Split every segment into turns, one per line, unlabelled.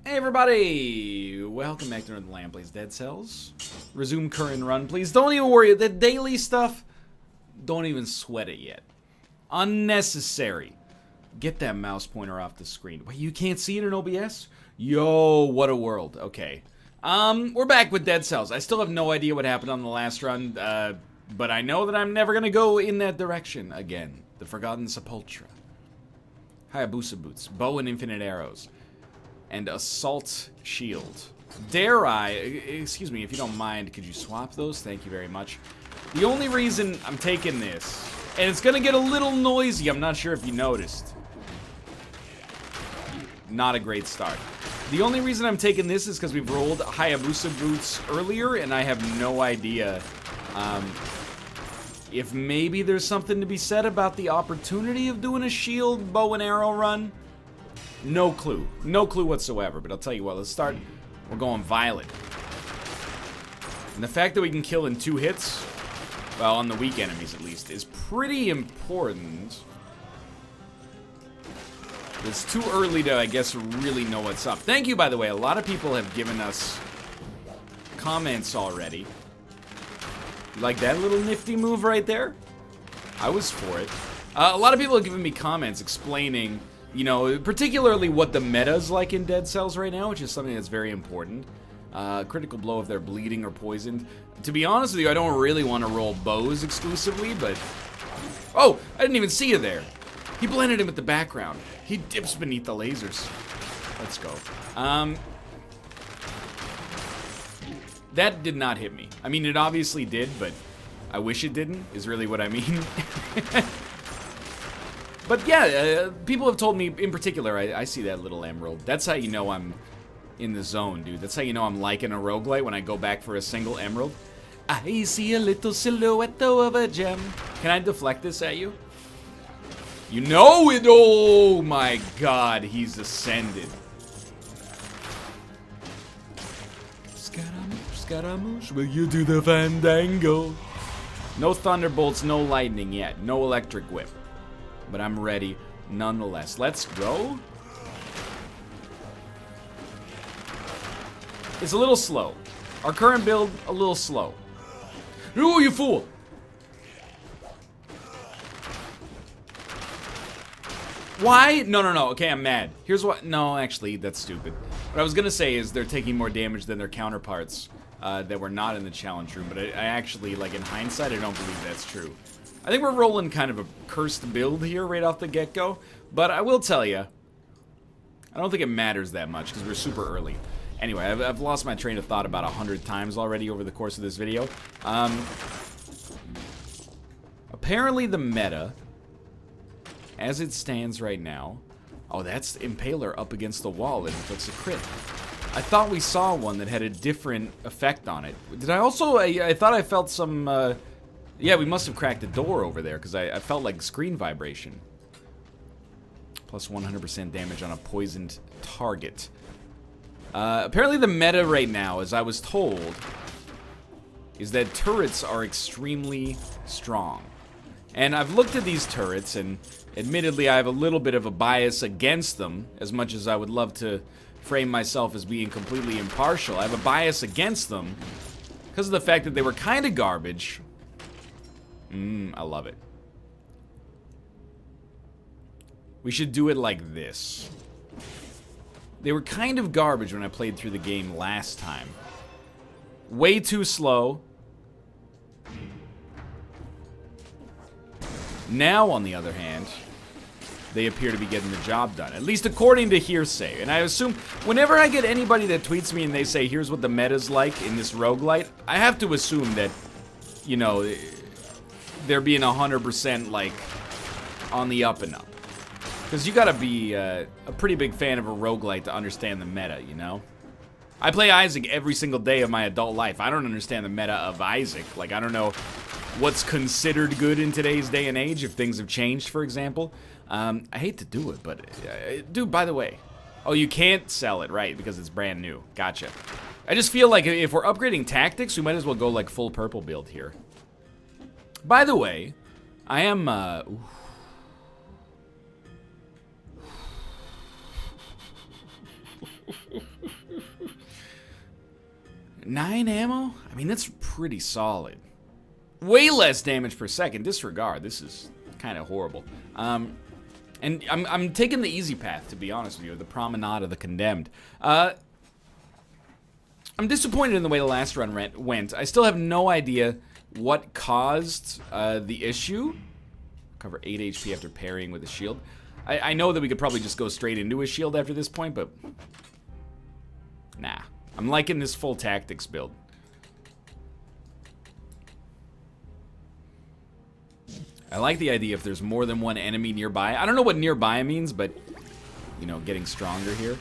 Hey everybody! Welcome back to Northernlion Plays Dead Cells. Resume current run, please. Don't even worry, the daily stuff, don't even sweat it yet. Unnecessary. Get that mouse pointer off the screen. Wait, you can't see it in OBS? Yo, what a world. Okay. We're back with Dead Cells. I still have no idea what happened on the last run, but I know that I'm never gonna go in that direction again. The Forgotten Sepulchre. Hayabusa boots, bow and infinite arrows, and assault shield. Dare I, excuse me, if you don't mind, could you swap those? Thank you very much. The only reason I'm taking this, and it's gonna get a little noisy, I'm not sure if you noticed. Not a great start. The only reason I'm taking this is because we've rolled Hayabusa boots earlier, and I have no idea if maybe there's something to be said about the opportunity of doing a shield, bow and arrow run. No clue. No clue whatsoever, but I'll tell you what, let's start. We're going violet. And the fact that we can kill in 2 hits, well, on the weak enemies at least, is pretty important. It's too early to, I guess, really know what's up. Thank you, by the way. A lot of people have given us comments already. Like that little nifty move right there? I was for it. A lot of people have given me comments explaining, you know, particularly what the meta's like in Dead Cells right now, which is something that's very important. Critical blow if they're bleeding or poisoned. To be honest with you, I don't really want to roll bows exclusively, but... Oh! I didn't even see you there! He blended in with the background. He dips beneath the lasers. Let's go. That did not hit me. I mean, it obviously did, but I wish it didn't, is really what I mean. But yeah, people have told me, in particular, I see that little emerald. That's how you know I'm in the zone, dude. That's how you know I'm liking a roguelite when I go back for a single emerald. I see a little silhouette of a gem. Can I deflect this at you? You know it! Oh my god, he's ascended. Scaramouche, Scaramouche, will you do the fandango? No thunderbolts, no lightning yet. No electric whip. But I'm ready nonetheless. Let's go. It's a little slow. Our current build, a little slow. Ooh, you fool! Why? No. Okay, I'm mad. Here's what. No, actually, that's stupid. What I was gonna say is they're taking more damage than their counterparts that were not in the challenge room. But I actually, like, in hindsight, I don't believe that's true. I think we're rolling kind of a cursed build here right off the get-go. But I will tell you, I don't think it matters that much because we're super early. Anyway, I've lost my train of thought about 100 times already over the course of this video. Apparently the meta, as it stands right now... Oh, that's Impaler up against the wall and inflicts a crit. I thought we saw one that had a different effect on it. Did I also... I thought I felt some... Yeah, we must have cracked a door over there, because I felt like screen vibration. Plus 100% damage on a poisoned target. Apparently the meta right now, as I was told, is that turrets are extremely strong. And I've looked at these turrets, and admittedly I have a little bit of a bias against them, as much as I would love to frame myself as being completely impartial. I have a bias against them because of the fact that they were kind of garbage. I love it. We should do it like this. They were kind of garbage when I played through the game last time. Way too slow. Now, on the other hand, they appear to be getting the job done. At least according to hearsay. And I assume, whenever I get anybody that tweets me and they say, here's what the meta's like in this roguelite, I have to assume that, you know, they're being 100% like on the up and up. Because you gotta be a pretty big fan of a roguelite to understand the meta, you know? I play Isaac every single day of my adult life. I don't understand the meta of Isaac. Like, I don't know what's considered good in today's day and age, if things have changed, for example. I hate to do it, but... dude, by the way... Oh, you can't sell it, right, because it's brand new. Gotcha. I just feel like if we're upgrading tactics, we might as well go, like, full purple build here. By the way, I am, 9 ammo? I mean, that's pretty solid. Way less damage per second. Disregard. This is kind of horrible. And I'm taking the easy path, to be honest with you. The Promenade of the Condemned. I'm disappointed in the way the last run went. I still have no idea what caused the issue. Cover 8 HP after parrying with a shield. I know that we could probably just go straight into a shield after this point, but... Nah. I'm liking this full tactics build. I like the idea if there's more than one enemy nearby. I don't know what nearby means, but, you know, getting stronger here.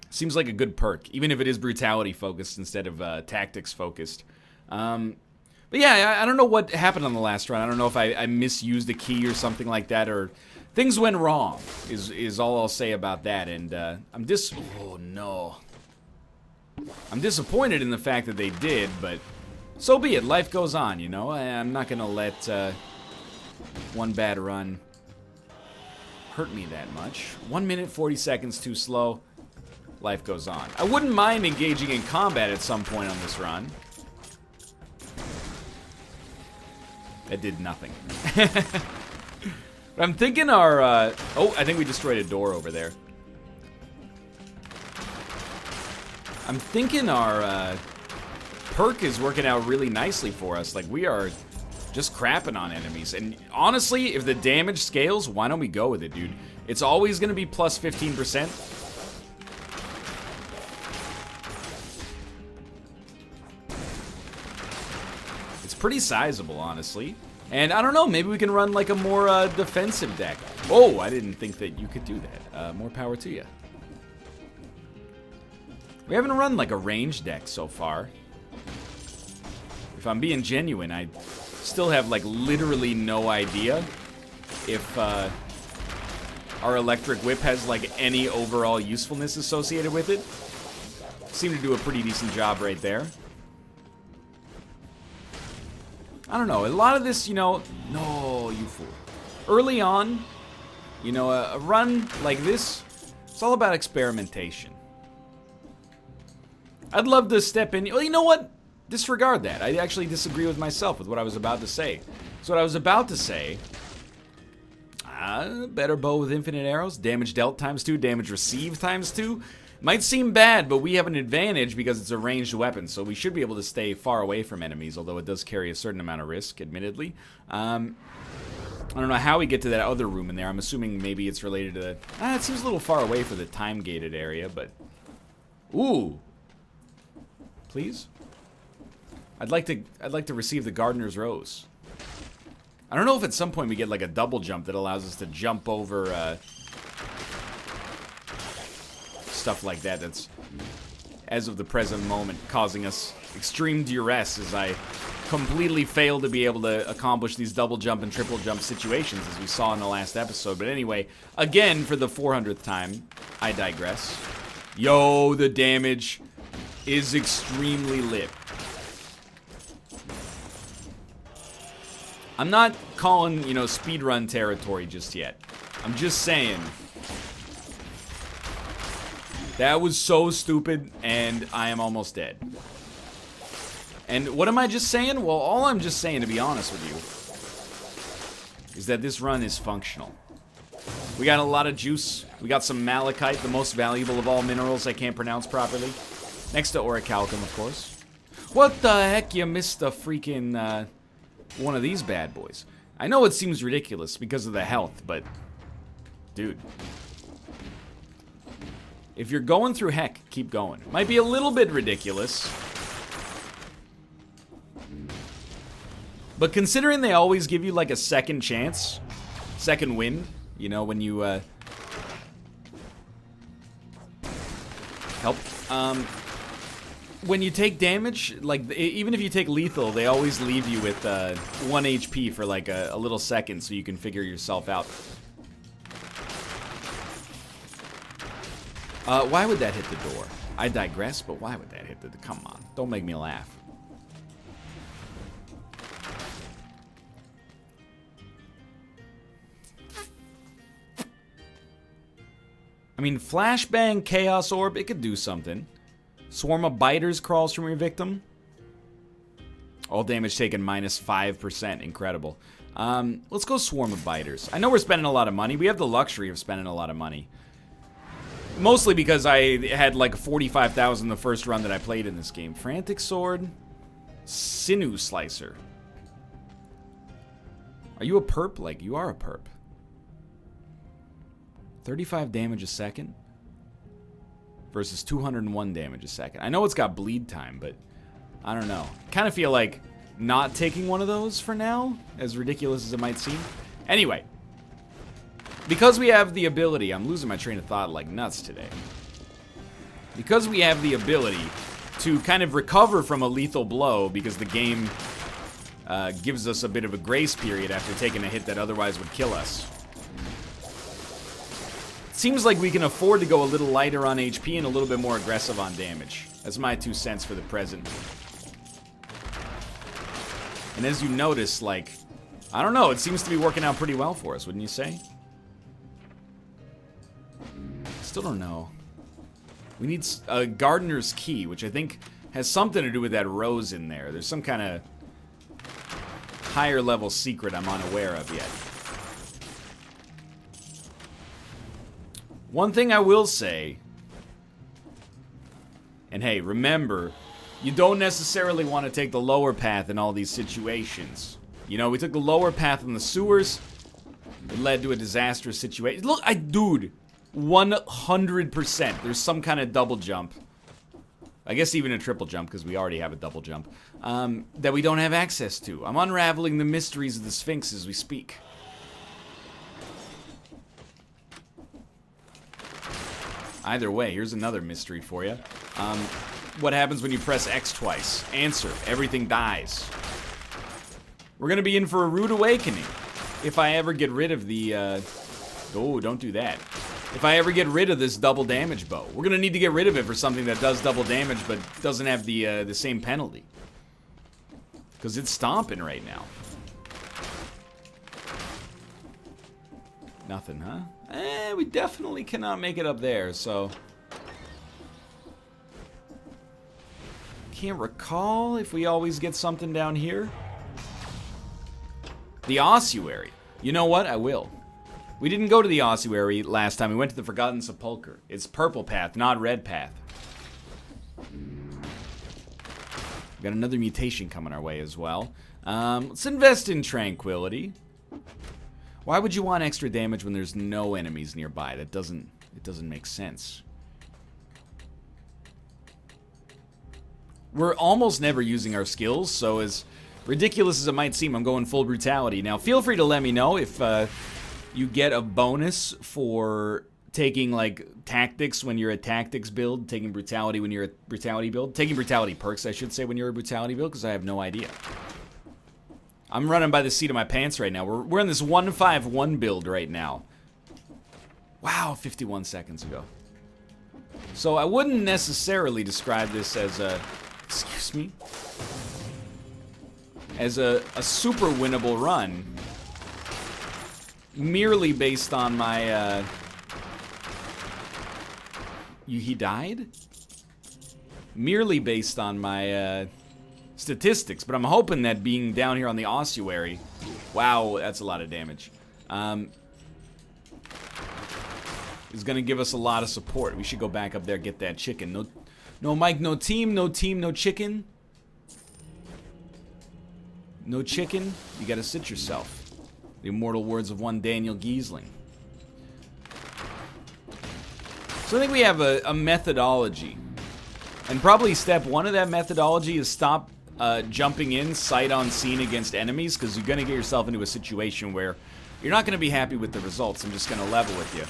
Seems like a good perk, even if it is brutality focused instead of tactics focused. But yeah, I don't know what happened on the last run. I don't know if I misused a key or something like that, or things went wrong, is all I'll say about that. And oh no. I'm disappointed in the fact that they did, but so be it. Life goes on, you know? I'm not gonna let one bad run hurt me that much. 1 minute, 40 seconds too slow. Life goes on. I wouldn't mind engaging in combat at some point on this run. That did nothing. But I'm thinking our... oh, I think we destroyed a door over there. I'm thinking our... perk is working out really nicely for us. Like, we are just crapping on enemies. And honestly, if the damage scales, why don't we go with it, dude? It's always going to be plus 15%. It's pretty sizable, honestly. And I don't know, maybe we can run like a more defensive deck. Oh, I didn't think that you could do that. More power to you. We haven't run like a ranged deck so far. If I'm being genuine, I still have like literally no idea if our electric whip has like any overall usefulness associated with it. Seem to do a pretty decent job right there. I don't know, a lot of this, you know, no, you fool. Early on, you know, a run like this, it's all about experimentation. I'd love to step in, well, you know what? Disregard that. I actually disagree with myself with what I was about to say. So what I was about to say, better bow with infinite arrows, damage dealt ×2, damage received ×2. Might seem bad, but we have an advantage because it's a ranged weapon, so we should be able to stay far away from enemies, although it does carry a certain amount of risk, admittedly. I don't know how we get to that other room in there. I'm assuming maybe it's related to the... it seems a little far away for the time-gated area, but... Ooh. Please? I'd like to receive the Gardener's Rose. I don't know if at some point we get like a double jump that allows us to jump over stuff like that that's, as of the present moment, causing us extreme duress as I completely fail to be able to accomplish these double jump and triple jump situations as we saw in the last episode. But anyway, again, for the 400th time, I digress. Yo, the damage is extremely lit. I'm not calling, you know, speedrun territory just yet. I'm just saying. That was so stupid, and I am almost dead. And what am I just saying? Well, all I'm just saying, to be honest with you, is that this run is functional. We got a lot of juice. We got some malachite, the most valuable of all minerals I can't pronounce properly. Next to orichalcum, of course. What the heck? You missed a freaking... one of these bad boys. I know it seems ridiculous because of the health, but dude, if you're going through heck, keep going. Might be a little bit ridiculous, but considering they always give you like a second chance, second wind, you know, when you help, when you take damage, like, even if you take lethal, they always leave you with 1 HP for like a little second so you can figure yourself out. Why would that hit the door? I digress, but why would that hit the door? Come on, don't make me laugh. I mean, Flashbang, Chaos Orb, it could do something. Swarm of biters crawls from your victim. All damage taken minus 5%. Incredible. Let's go Swarm of biters. I know we're spending a lot of money. We have the luxury of spending a lot of money. Mostly because I had like 45,000 the first run that I played in this game. Frantic Sword. Sinew Slicer. Are you a perp? Like, you are a perp. 35 damage a second. Versus 201 damage a second. I know it's got bleed time, but I don't know. Kind of feel like not taking one of those for now, as ridiculous as it might seem. Anyway, because we have the ability, I'm losing my train of thought like nuts today. Because we have the ability to kind of recover from a lethal blow, because the game gives us a bit of a grace period after taking a hit that otherwise would kill us. Seems like we can afford to go a little lighter on HP and a little bit more aggressive on damage. That's my 2 cents for the present. And as you notice, like, I don't know, it seems to be working out pretty well for us, wouldn't you say? Still don't know. We need a gardener's key, which I think has something to do with that rose in there. There's some kind of higher level secret I'm unaware of yet. One thing I will say, and hey, remember, you don't necessarily want to take the lower path in all these situations. You know, we took the lower path in the sewers. It led to a disastrous situation. Look, dude, 100%. There's some kind of double jump. I guess even a triple jump, because we already have a double jump, that we don't have access to. I'm unraveling the mysteries of the Sphinx as we speak. Either way, here's another mystery for you. What happens when you press X twice? Answer, everything dies. We're gonna be in for a rude awakening. If I ever get rid of the, oh, don't do that. If I ever get rid of this double damage bow. We're gonna need to get rid of it for something that does double damage but doesn't have the same penalty. Because it's stomping right now. Nothing, huh? We definitely cannot make it up there, so... Can't recall if we always get something down here. The ossuary. You know what? I will. We didn't go to the ossuary last time. We went to the Forgotten Sepulchre. It's purple path, not red path. We got another mutation coming our way as well. Let's invest in tranquility. Why would you want extra damage when there's no enemies nearby? It doesn't make sense. We're almost never using our skills, so as ridiculous as it might seem, I'm going full brutality. Now, feel free to let me know if you get a bonus for taking, like, tactics when you're a tactics build, taking brutality when you're a brutality build, taking brutality perks, I should say, when you're a brutality build, because I have no idea. I'm running by the seat of my pants right now. We're in this 151 build right now. Wow, 51 seconds ago. So I wouldn't necessarily describe this as a, excuse me, as a super winnable run, merely based on my, he died? Merely based on my, statistics, but I'm hoping that being down here on the ossuary, wow, that's a lot of damage, is gonna give us a lot of support. We should go back up there, get that chicken. No Mike, no team, no chicken. No chicken, you gotta sit yourself. The immortal words of one Daniel Giesling. So I think we have a methodology. And probably step one of that methodology is stop jumping in sight on scene against enemies, because you're going to get yourself into a situation where you're not going to be happy with the results. I'm just going to level with you.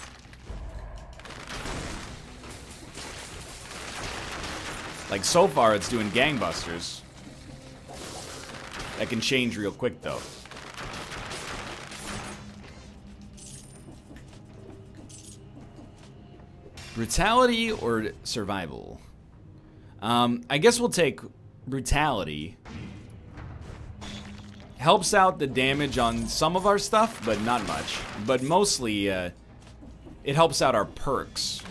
Like, so far it's doing gangbusters. That can change real quick, though. Brutality or survival? I guess we'll take brutality. Helps out the damage on some of our stuff, but not much. But mostly, it helps out our perks.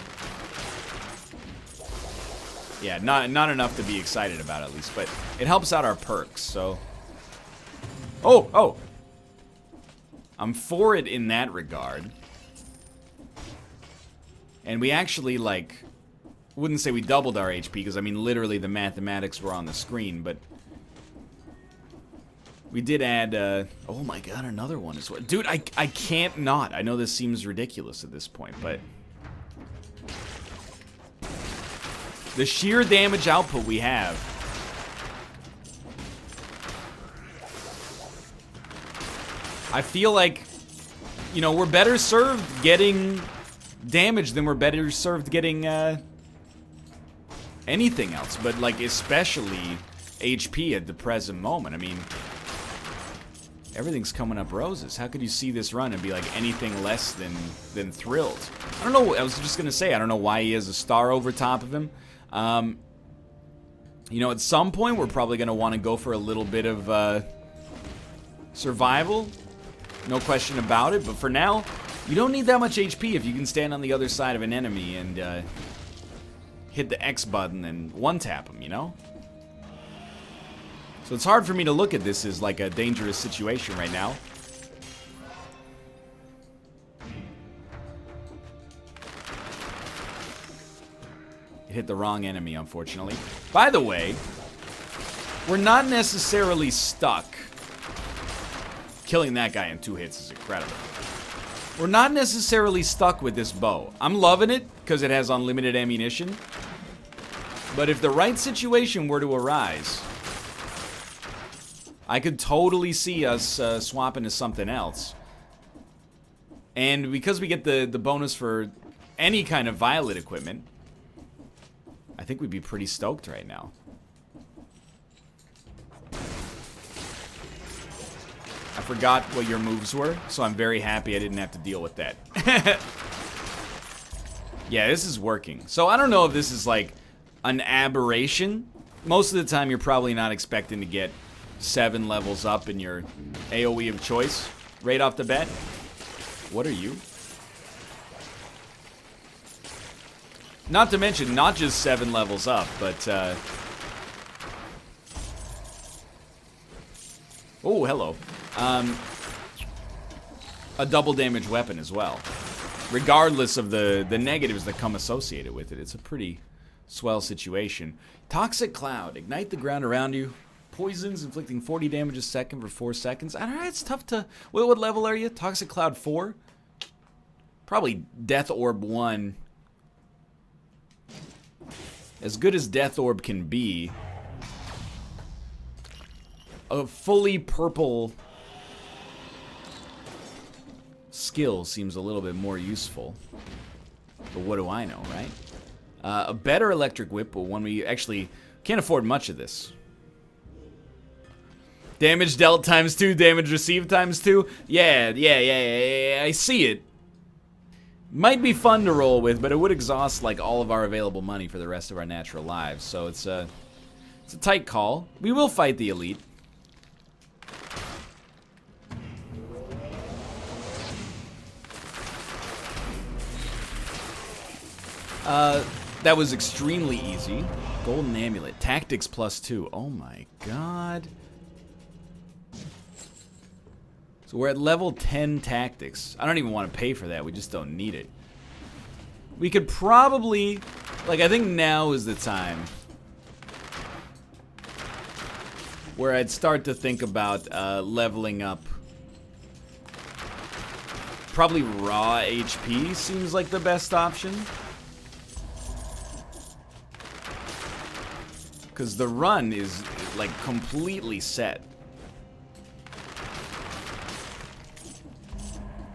Yeah, not enough to be excited about, at least. But it helps out our perks, so... Oh! I'm for it in that regard. And we actually, like... wouldn't say we doubled our HP, because, I mean, literally the mathematics were on the screen, but... we did add, oh my god, another one as well. Dude, I can't not. I know this seems ridiculous at this point, but... the sheer damage output we have. I feel like, you know, we're better served getting damage than we're better served getting, anything else. But, like, especially HP at the present moment. I mean... everything's coming up roses. How could you see this run and be like anything less than thrilled? I don't know. I was just gonna say I don't know why he has a star over top of him. You know, at some point we're probably gonna want to go for a little bit of survival. No question about it. But for now, you don't need that much HP if you can stand on the other side of an enemy and hit the X button and one-tap him. You know. So it's hard for me to look at this as like a dangerous situation right now. It hit the wrong enemy, unfortunately. By the way, we're not necessarily stuck. Killing that guy in 2 hits is incredible. We're not necessarily stuck with this bow. I'm loving it because it has unlimited ammunition. But if the right situation were to arise... I could totally see us swapping to something else. And because we get the bonus for any kind of violet equipment, I think we'd be pretty stoked right now. I forgot what your moves were, so I'm very happy I didn't have to deal with that. Yeah, this is working. So I don't know if this is like an aberration. Most of the time you're probably not expecting to get 7 levels up in your AoE of choice right off the bat. What are you? Not to mention, not just 7 levels up, but oh, hello. A double damage weapon as well. Regardless of the negatives that come associated with it. It's a pretty swell situation. Toxic Cloud. Ignite the ground around you. Poisons, inflicting 40 damage a second for 4 seconds. I don't know, it's tough to... What level are you? Toxic Cloud 4? Probably Death Orb 1. As good as Death Orb can be, a fully purple skill seems a little bit more useful. But what do I know, right? A better electric whip, but one we actually can't afford much of this. Damage dealt ×2, damage received ×2. Yeah, I see it. Might be fun to roll with, but it would exhaust like all of our available money for the rest of our natural lives. So it's a tight call. We will fight the elite. That was extremely easy. Golden Amulet. Tactics +2. Oh my god. So we're at level 10 tactics. I don't even want to pay for that. We just don't need it. We could probably... like, I think now is the time where I'd start to think about leveling up. Probably raw HP seems like the best option. Because the run is, like, completely set.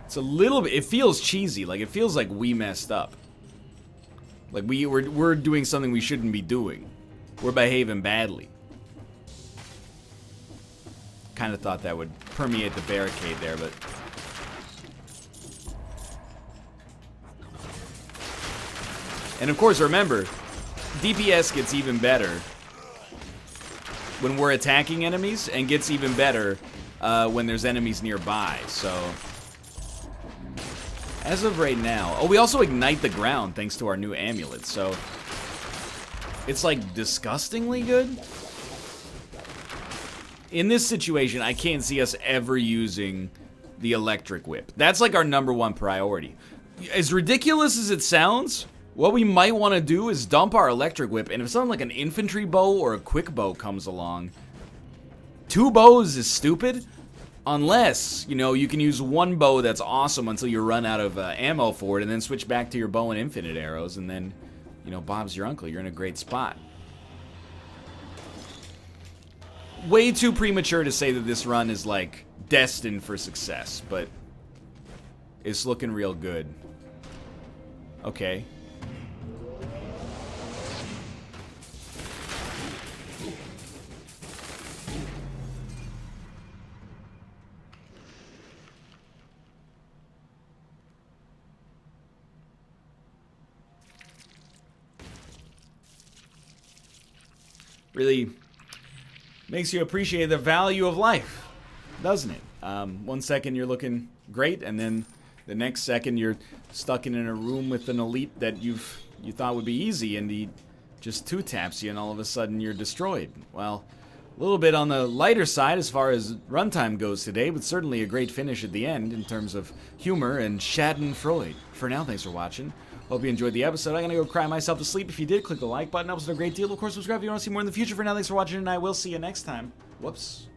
It's a little bit, it feels cheesy, like it feels like we messed up. Like we're doing something we shouldn't be doing. We're behaving badly. Kind of thought that would permeate the barricade there, but... and of course, remember, DPS gets even better when we're attacking enemies, and gets even better when there's enemies nearby, so... as of right now... oh, we also ignite the ground thanks to our new amulet, so... It's like disgustingly good. In this situation, I can't see us ever using the electric whip. That's like our #1 priority. As ridiculous as it sounds, what we might want to do is dump our electric whip, and if something like an infantry bow or a quick bow comes along, 2 bows is stupid, unless, you know, you can use 1 bow that's awesome until you run out of ammo for it, and then switch back to your bow and infinite arrows, and then, you know, Bob's your uncle. You're in a great spot. Way too premature to say that this run is, like, destined for success, but it's looking real good. Okay. Really makes you appreciate the value of life, doesn't it? 1 second you're looking great, and then the next second you're stuck in a room with an elite that you thought would be easy, and he just 2-taps you, and all of a sudden you're destroyed. Well, a little bit on the lighter side as far as runtime goes today, but certainly a great finish at the end in terms of humor and schadenfreude. For now, thanks for watching. Hope you enjoyed the episode. I'm going to go cry myself to sleep. If you did, click the like button. Helps a great deal. Of course, subscribe if you want to see more in the future. For now, thanks for watching, and I will see you next time. Whoops.